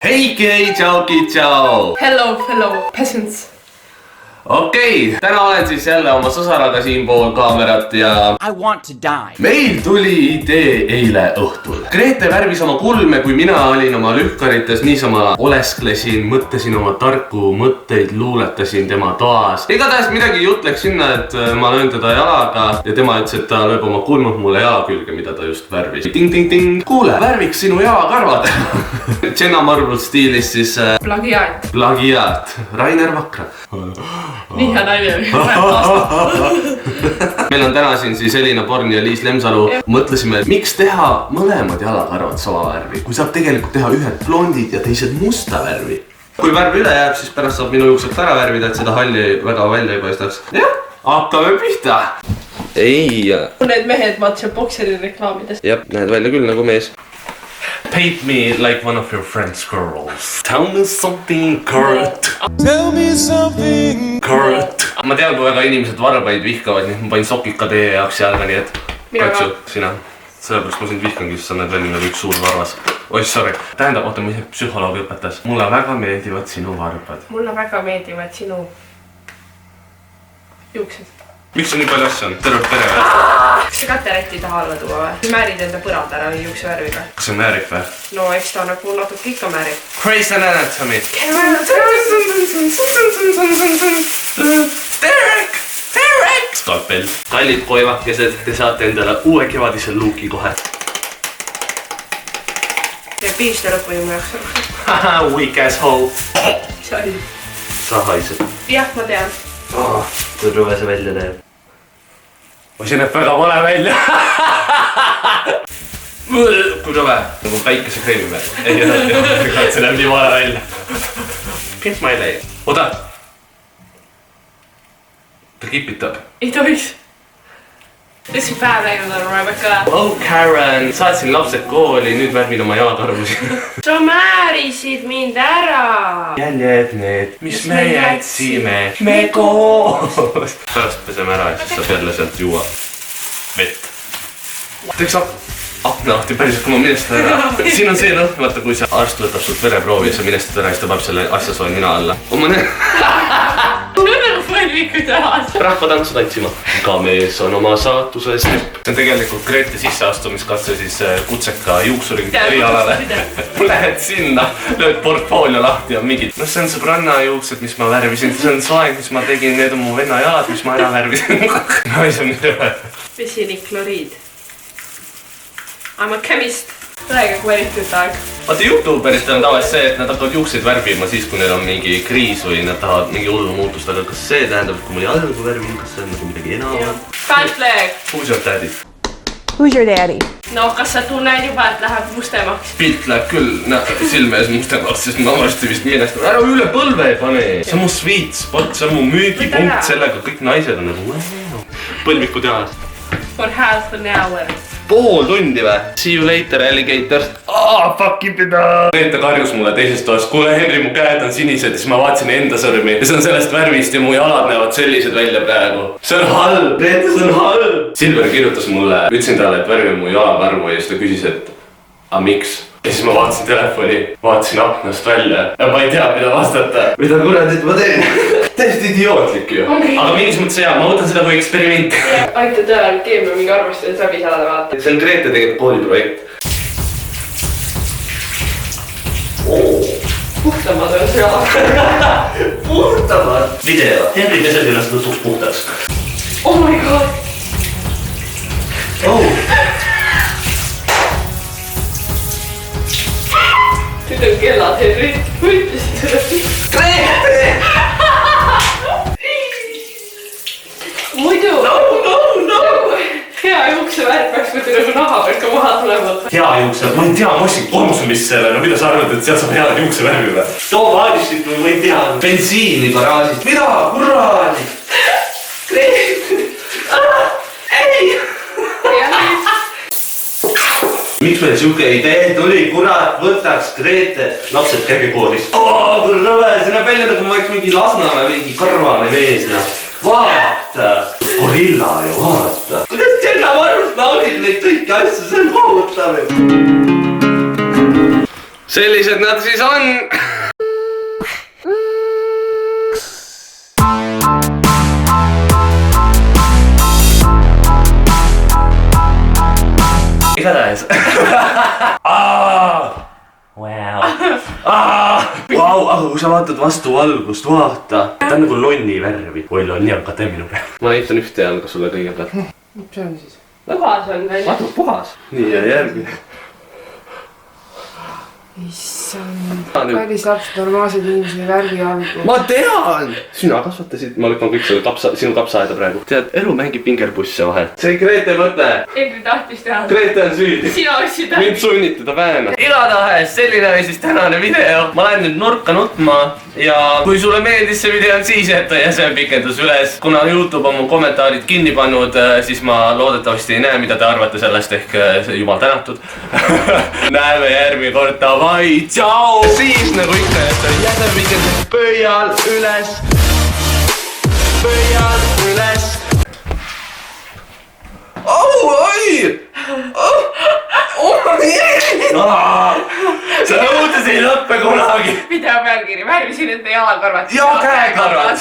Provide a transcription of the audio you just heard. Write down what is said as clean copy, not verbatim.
Heiki, tšau. Hello, peasants. Okei, täna olen siis jälle oma sõsaraga siinpool kaamerat ja I want to die. meil tuli idee eile õhtul. Grete värvis oma kulme, kui mina olin oma lühkarites niisama olesklesin, mõtlesin oma tarku mõtteid, luuletasin tema toas. Igatahes midagi jutt läks sinna, et ma löön teda jalaga ja tema ütles, et ta lööb oma kulmud mulle jala külge, mida ta just värvis. Ting. Kuule, värviks sinu jalakarvad. Jenna Marble stiilis siis plagiaat. Rainer Vakra. Nii hea nalja. Meil on täna siin siis Elina Born ja Liis Lemsalu. Mõtlesime, miks teha mõlemad jalakarvad sama värvi, kui saab tegelikult teha ühed blondid ja teised musta värvi. Kui värv üle jääb, siis pärast saab minu juuksed ära värvida, et seda halli väga välja ei paistaks. Jah, hakkame pihta. Ei. Need mehed matšab bokseri reklaamides. Jah, näed välja küll nagu mees. Paint me like one of your friends girls. Tell me something, Kurt. Tell me something. Kurt. Ma tean, kui väga inimesed varbaid vihkavad, nii ma panin sokika teie jaoks jalga, nii et katsu, sina. Sellepärast ma sind vihkangi, sest sa näed välja nagu üks suur varvas. Oi, sorry. Tähendab, oota, mis psühholoogi õpetas. Mulle väga meeldivad sinu varbad. Mulle väga meeldivad sinu juuksed. Miks see nii palju asja on? Terve pere või? Kas sa katerätti taha alla tuua või? Sa määrid enda põrand ära juukse värviga. Kas see määrib või? No eks ta nagu natuke ikka määrib. Grey's Anatomy. Derek! Skalpel. Kallid koivakesed, te saate endale uue kevadise luuki kohe. Ja piiste lõppu ju mu jaoks. Haha, weak asshole. Sorry. Sa haised. Jah, ma tean. Kui rõve see välja teeb. See näeb väga vale välja. Kui rõve. Nagu päikese kreemi peal. Ei, see näeb nii vale välja. Pint ma ei leia. Oda. Ta kipitab. Ei tohiks. Tõsi päev läinud on Rebecca. Oh Karen, saatsin lapsed kooli, nüüd värmin oma jalakarvusi. Sa määrisid mind ära. Jäljed need, mis me jätsime, me koos. Pärast peseme ära ja siis saab jälle sealt juua vett. Teeks akna lahti päriselt, kui ma minestan ära. Siin on see lõhn, vaata kui see arst võtab sult vereproovi ja sa minestad ära ja siis ta paneb selle asja soe mina alla. Oma näe. Rahvatantsu tantsima. Iga mees on oma saatuse stepp. See on tegelikult Grete sisseastumiskatse siis kutseka juuksuring erialale. Lähed sinna, lööd portfoolio lahti ja mingid. No see on sõbranna juuksed, mis ma värvisin. See on soeng, mis ma tegin. Need on mu venna jalad, mis ma ära värvisin. Naise on nii rõve. Vesinikloriid. I'm a chemist. Rääge kvalitud aeg. Vaata YouTuberist on tavaliselt see, et nad hakkavad juukseid värvima siis, kui neil on mingi kriis või nad tahavad mingi hullu muutust, aga kas see tähendab, et kui ma jalgu värvin, kas see on nagu midagi enam? Pantleg! Who's your daddy? Who's your daddy? No, kas sa tunned juba, et läheb mustemaks? Pilt läheb küll silme ees mustemaks, sest ma varsti vist minestan. Ära üle põlve pane! See on mu sweet spot, see on mu müügipunkt, sellega kõik naised on nagu põlvikud jalas. For half an hour. Pool tundi või? See you later, alligator. Fuck it ida! Grete karjus mulle teisest toast. Kuule, Henri, mu käed on sinised ja siis ma vaatasin enda sõrmi. Ja see on sellest värvist ja mu jalad näevad sellised välja praegu. See on halb! Grete, see on halb! Silver kirjutas mulle. Ütlesin talle, et värvi mu jalakarvu ja siis ta küsis, et a miks? Ja siis ma vaatasin telefoni, vaatasin aknast välja ja ma ei tea, mida vastata. Mida kuradit ma teen? Täiesti idiootlik ju. Aga mingis mõttes hea, ma võtan seda kui eksperimenti. Aitu tõenäoliselt keemia mingi arvustused läbi salada vaata. See on Grete tegelikult kooliprojekt. Puhtamad on see jala. Puhtamad! Video. Henri peseb ennast lõpuks puhtaks. Oh my god! Nüüd on kellad, Henri. Ma ütlesin seda. Grete! Muidu. Hea juukse värk peaks võtta nagu naha pealt ka maha tulevad. Hea juukse, ma ei tea, ma ostsin konsumist selle, no mida sa arvad, et sealt saab hea juukse värvi või? Too vaadistit või ma ei tea. Bensiini garaažist. Mida? Kurraadi! Ei! Miks meil siuke idee tuli, kurat, võtaks Grete lapsed käige koolis. Kui rõve, see näeb välja nagu ma oleks mingi Lasnamäe mingi karvane mees. Vaata! Gorilla ju, vaata! Kuidas Jenna Marble naudib neid kõiki asju, see on kohutav. sellised nad siis on. igatahes. Wow, kui sa vaatad vastu valgust, vaata. Ta on nagu lonni värvi. Oi, lonni on kate minu peal. Ma näitan ühte jalga sulle kõigepealt. Mis on siis? Puhas on veel. Vaata, puhas. Nii ja järgmine. Issand, kallis laps, normaalsed inimesed värvi algu. Ma tean! Sina kasvatasid, ma lükkan kõik selle sinu kapsaaeda praegu. Tead, elu mängib pingerbusse vahel. See Grete mõte. Hendri tahtis teha. Grete on süüdi. Sina ostsid. Mind sunniti ta väena. Igatahes, selline oli siis tänane video. Ma lähen nüüd nurka nutma ja kui sulle meeldis see video, siis jäta jäse pikendus üles. Kuna YouTube on mu kommentaarid kinni pannud, siis ma loodetavasti ei näe, mida te arvate sellest, ehk jumal tänatud. Näeme järgmine kord, davai, tšau! Siis nagu ikka, jäta jäse pikendus pöial üles. Pöial üles. Oi! See õudus ei lõppe kunagi. Video pealkiri, värvisin enda jalakarvad. Ja käekarvad.